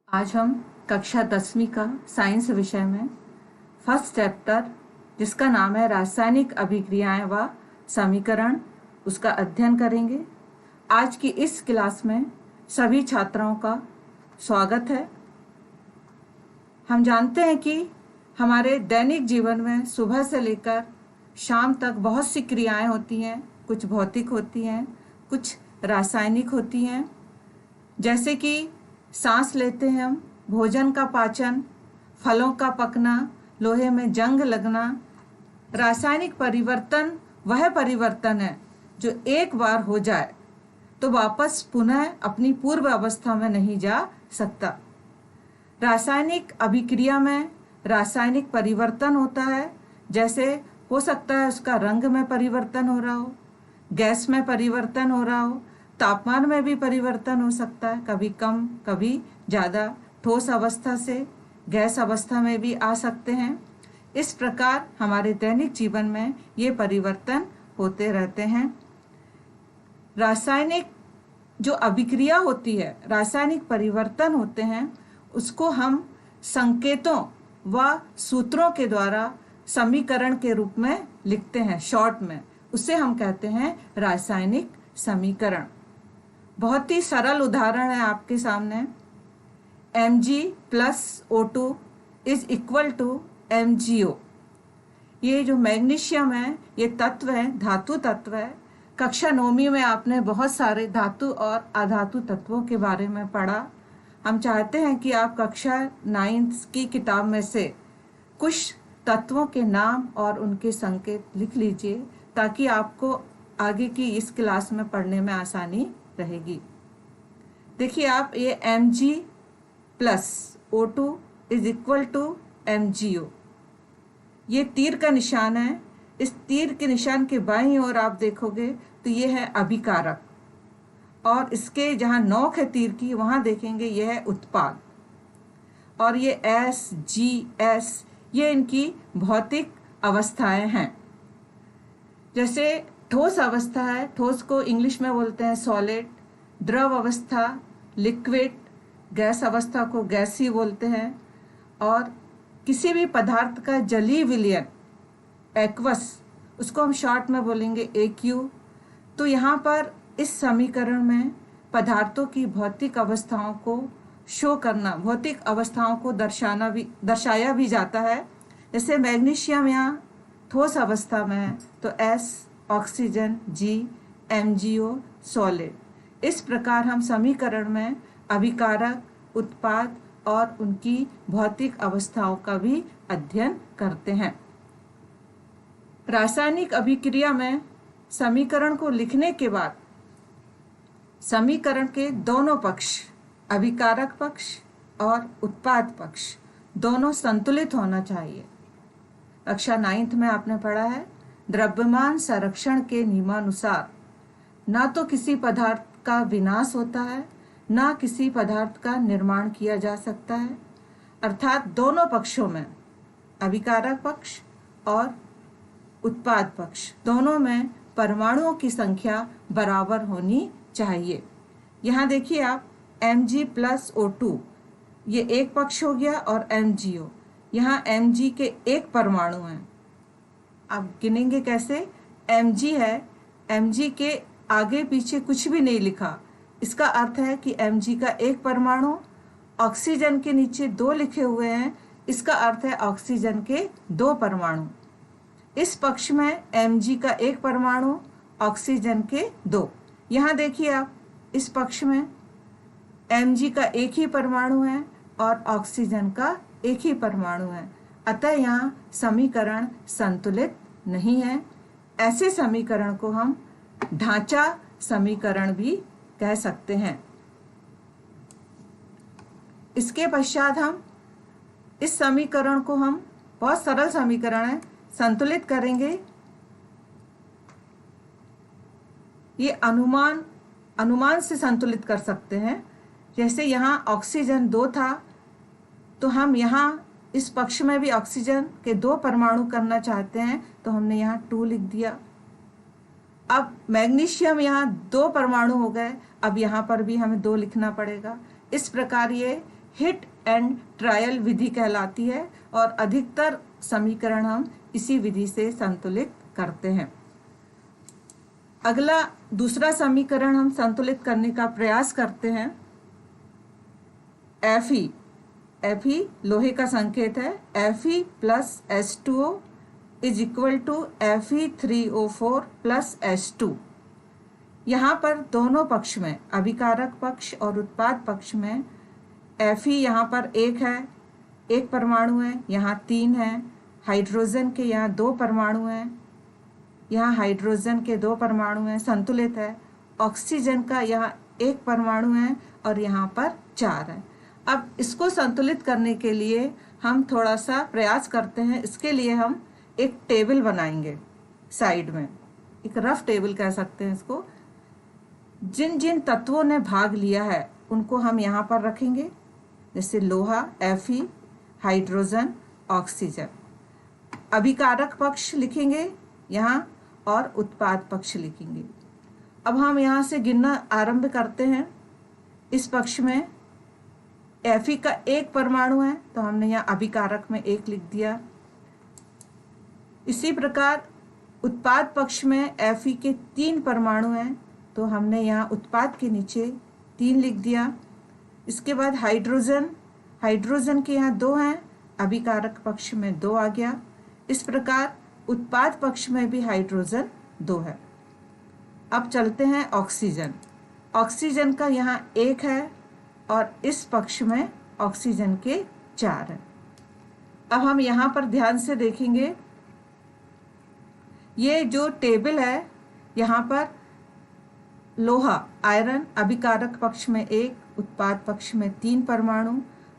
आज हम कक्षा 10वीं का साइंस विषय में फर्स्ट चैप्टर जिसका नाम है रासायनिक अभिक्रियाएं व समीकरण उसका अध्ययन करेंगे। आज की इस क्लास में सभी छात्राओं का स्वागत है। हम जानते हैं कि हमारे दैनिक जीवन में सुबह से लेकर शाम तक बहुत सी क्रियाएं होती हैं। कुछ भौतिक होती हैं, कुछ रासायनिक होती हैं। जैसे कि सांस लेते हैं हम, भोजन का पाचन, फलों का पकना, लोहे में जंग लगना। रासायनिक परिवर्तन वह परिवर्तन है जो एक बार हो जाए तो वापस पुनः अपनी पूर्व अवस्था में नहीं जा सकता। रासायनिक अभिक्रिया में रासायनिक परिवर्तन होता है। जैसे हो सकता है उसका रंग में परिवर्तन हो रहा हो, गैस में परिवर्तन हो रहा हो, तापमान में भी परिवर्तन हो सकता है, कभी कम कभी ज़्यादा, ठोस अवस्था से गैस अवस्था में भी आ सकते हैं। इस प्रकार हमारे दैनिक जीवन में ये परिवर्तन होते रहते हैं। रासायनिक जो अभिक्रिया होती है, रासायनिक परिवर्तन होते हैं, उसको हम संकेतों व सूत्रों के द्वारा समीकरण के रूप में लिखते हैं, शॉर्ट में। उसे हम कहते हैं रासायनिक समीकरण। बहुत ही सरल उदाहरण है आपके सामने। Mg plus O2 is equal to MgO। ये जो मैग्नीशियम है, ये तत्व है, धातु तत्व है। कक्षा 9वीं में आपने बहुत सारे धातु और अधातु तत्वों के बारे में पढ़ा। हम चाहते हैं कि आप कक्षा 9 की किताब में से कुछ तत्वों के नाम और उनके संकेत लिख लीजिए ताकि आपको आगे की इस क्लास में पढ़ने में आसानी रहेगी। देखिए आप, ये Mg plus O2 is equal to MgO। ये तीर का निशान है। इस तीर के निशान के बाईं ओर आप देखोगे तो ये है अभिकारक, और इसके जहाँ नोक है तीर की वहाँ देखेंगे ये है उत्पाद। और ये S, G, S ये इनकी भौतिक अवस्थाएं हैं। जैसे ठोस अवस्था है, ठोस को इंग्लिश में बोलते हैं सॉलिड। द्रव अवस्था लिक्विड, गैस अवस्था को गैसी बोलते हैं। और किसी भी पदार्थ का जलीय विलयन एक्वस, उसको हम शॉर्ट में बोलेंगे AQ। तो यहाँ पर इस समीकरण में पदार्थों की भौतिक अवस्थाओं को शो करना, भौतिक अवस्थाओं को दर्शाया भी जाता है। जैसे मैग्नीशियम यहाँ ठोस अवस्था में है तो S oxygen, G MgO solid. इस प्रकार हम समीकरण में अभिकारक, उत्पाद और उनकी भौतिक अवस्थाओं का भी अध्ययन करते हैं। रासायनिक अभिक्रिया में समीकरण को लिखने के बाद समीकरण के दोनों पक्ष, अभिकारक पक्ष और उत्पाद पक्ष, दोनों संतुलित होना चाहिए। कक्षा 9 में आपने पढ़ा है, द्रव्यमान संरक्षण के नियमानुसार ना तो किसी पदार्थ का विनाश होता है, ना किसी पदार्थ का निर्माण किया जा सकता है। अर्थात दोनों पक्षों में, अभिकारक पक्ष और उत्पाद पक्ष, दोनों में परमाणुओं की संख्या बराबर होनी चाहिए। यहाँ देखिए आप, Mg प्लस O2 ये एक पक्ष हो गया, और MgO, यहाँ Mg के एक परमाणु हैं। आप गिनेंगे कैसे? Mg है, Mg के आगे पीछे कुछ भी नहीं लिखा, इसका अर्थ है कि Mg का एक परमाणु। ऑक्सीजन के नीचे 2 लिखे हुए हैं, इसका अर्थ है ऑक्सीजन के 2 परमाणु। इस पक्ष में Mg का एक परमाणु, ऑक्सीजन के 2। यहाँ देखिए आप, इस पक्ष में Mg का एक ही परमाणु है और ऑक्सीजन का एक ही परमाणु है। अतः यहाँ समीकरण संतुलित नहीं है। ऐसे समीकरण को हम ढांचा समीकरण भी कह सकते हैं। इसके पश्चात हम इस समीकरण को, हम बहुत सरल समीकरण है, संतुलित करेंगे। ये अनुमान से संतुलित कर सकते हैं। जैसे यहाँ ऑक्सीजन 2 था तो हम यहाँ इस पक्ष में भी ऑक्सीजन के 2 परमाणु करना चाहते हैं तो हमने यहाँ 2 लिख दिया। अब मैग्नीशियम यहाँ 2 परमाणु हो गए, अब यहाँ पर भी हमें 2 लिखना पड़ेगा। इस प्रकार ये हिट एंड ट्रायल विधि कहलाती है और अधिकतर समीकरण हम इसी विधि से संतुलित करते हैं। अगला दूसरा समीकरण हम संतुलित करने का प्रयास करते हैं। Fe लोहे का संकेत है। Fe plus H2O is equal to Fe3O4 plus H2। यहाँ पर दोनों पक्ष में, अभिकारक पक्ष और उत्पाद पक्ष में, Fe यहाँ पर एक परमाणु है, यहाँ 3 है। हाइड्रोजन के यहाँ 2 परमाणु हैं, यहाँ हाइड्रोजन के 2 परमाणु हैं, संतुलित है। ऑक्सीजन का यहाँ 1 परमाणु है और यहाँ पर 4 है। अब इसको संतुलित करने के लिए हम थोड़ा सा प्रयास करते हैं। इसके लिए हम एक टेबल बनाएंगे साइड में, एक रफ टेबल कह सकते हैं इसको। जिन जिन तत्वों ने भाग लिया है उनको हम यहाँ पर रखेंगे, जैसे लोहा Fe, हाइड्रोजन, ऑक्सीजन। अभिकारक पक्ष लिखेंगे यहाँ और उत्पाद पक्ष लिखेंगे। अब हम यहाँ से गिनना आरंभ करते हैं। इस पक्ष में Fe का 1 परमाणु है तो हमने यहाँ अभिकारक में 1 लिख दिया। इसी प्रकार उत्पाद पक्ष में Fe के 3 परमाणु हैं तो हमने यहाँ उत्पाद के नीचे 3 लिख दिया। इसके बाद हाइड्रोजन के यहाँ 2 हैं, अभिकारक पक्ष में 2 आ गया। इस प्रकार उत्पाद पक्ष में भी हाइड्रोजन 2 है। अब चलते हैं ऑक्सीजन का यहाँ 1 है और इस पक्ष में ऑक्सीजन के 4 हैं। अब हम यहाँ पर ध्यान से देखेंगे, ये जो टेबल है यहाँ पर लोहा आयरन अभिकारक पक्ष में 1, उत्पाद पक्ष में 3 परमाणु,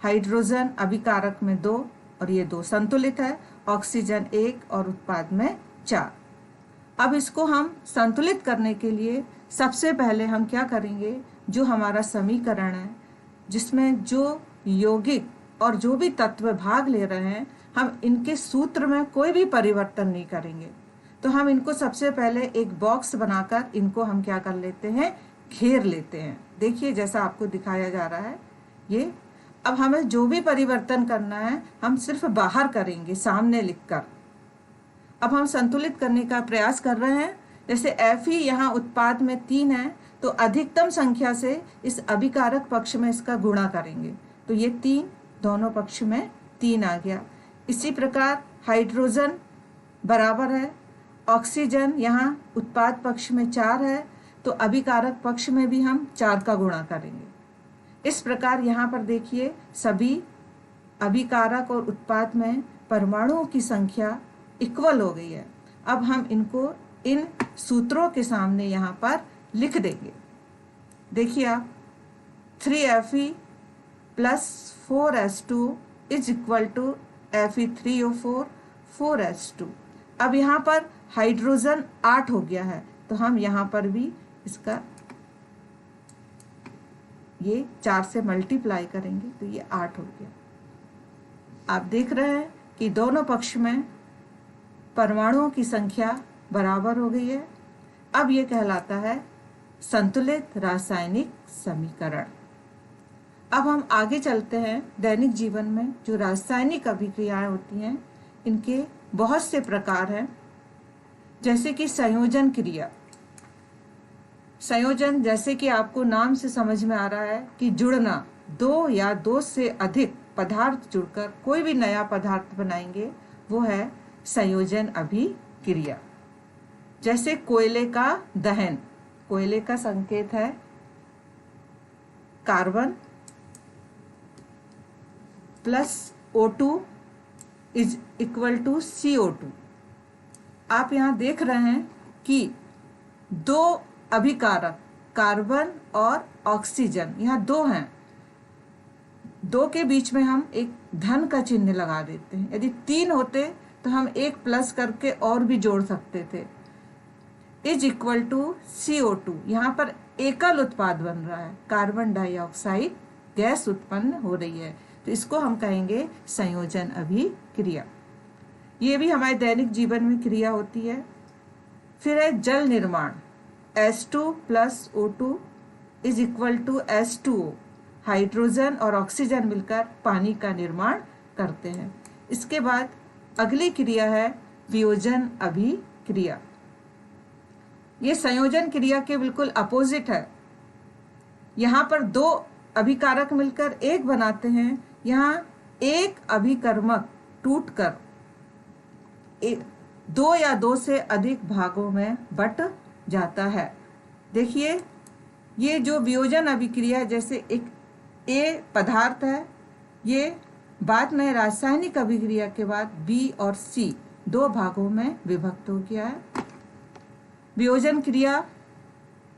हाइड्रोजन अभिकारक में 2 और ये 2 संतुलित है, ऑक्सीजन 1 और उत्पाद में 4। अब इसको हम संतुलित करने के लिए सबसे पहले हम क्या करेंगे, जो हमारा समीकरण है जिसमें जो यौगिक और जो भी तत्व भाग ले रहे हैं, हम इनके सूत्र में कोई भी परिवर्तन नहीं करेंगे। तो हम इनको सबसे पहले एक बॉक्स बनाकर इनको हम क्या कर लेते हैं, घेर लेते हैं। देखिए जैसा आपको दिखाया जा रहा है ये। अब हमें जो भी परिवर्तन करना है हम सिर्फ बाहर करेंगे, सामने लिखकर। अब हम संतुलित करने का प्रयास कर रहे हैं। जैसे Fe यहाँ उत्पाद में 3 है तो अधिकतम संख्या से इस अभिकारक पक्ष में इसका गुणा करेंगे तो ये 3 दोनों पक्ष में 3 आ गया। इसी प्रकार हाइड्रोजन बराबर है, ऑक्सीजन यहाँ उत्पाद पक्ष में 4 है तो अभिकारक पक्ष में भी हम 4 का गुणा करेंगे। इस प्रकार यहाँ पर देखिए सभी अभिकारक और उत्पाद में परमाणुओं की संख्या इक्वल हो गई है। अब हम इनको इन सूत्रों के सामने यहाँ पर लिख देंगे। देखिए आप 3Fe plus 4H2 is equal to Fe3O4 4H2। अब यहाँ पर हाइड्रोजन 8 हो गया है तो हम यहाँ पर भी इसका ये 4 से मल्टीप्लाई करेंगे तो ये 8 हो गया। आप देख रहे हैं कि दोनों पक्ष में परमाणुओं की संख्या बराबर हो गई है। अब ये कहलाता है संतुलित रासायनिक समीकरण। अब हम आगे चलते हैं। दैनिक जीवन में जो रासायनिक अभिक्रियाएं होती हैं इनके बहुत से प्रकार हैं, जैसे कि संयोजन क्रिया। संयोजन जैसे कि आपको नाम से समझ में आ रहा है कि जुड़ना, 2 या 2 से अधिक पदार्थ जुड़कर कोई भी नया पदार्थ बनाएंगे, वो है संयोजन अभिक्रिया। जैसे कोयले का दहन, कोयले का संकेत है carbon plus O2 is equal to CO2। आप यहाँ देख रहे हैं कि 2 अभिकारक कार्बन और ऑक्सीजन यहाँ 2 हैं, 2 के बीच में हम एक धन का चिन्ह लगा देते हैं। यदि 3 होते तो हम 1 प्लस करके और भी जोड़ सकते थे। इज इक्वल टू CO2, यहाँ पर एकल उत्पाद बन रहा है, कार्बन डाइऑक्साइड गैस उत्पन्न हो रही है, तो इसको हम कहेंगे संयोजन अभिक्रिया। ये भी हमारे दैनिक जीवन में क्रिया होती है। फिर है जल निर्माण, H2 plus O2 is equal to H2O। Hydrogen और ऑक्सीजन मिलकर पानी का निर्माण करते हैं। इसके बाद अगली क्रिया है वियोजन अभिक्रिया। ये संयोजन क्रिया के बिल्कुल अपोजिट है। यहाँ पर दो अभिकारक मिलकर एक बनाते हैं, यहाँ एक अभिकर्मक टूटकर दो या दो से अधिक भागों में बट जाता है। देखिए, ये जो वियोजन अभिक्रिया, जैसे एक ए पदार्थ है, ये बाद में रासायनिक अभिक्रिया के बाद बी और सी दो भागों में विभक्त हो गया है। वियोजन क्रिया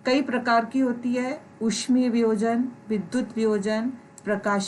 कई प्रकार की होती है, ऊष्मीय वियोजन, विद्युत वियोजन, प्रकाश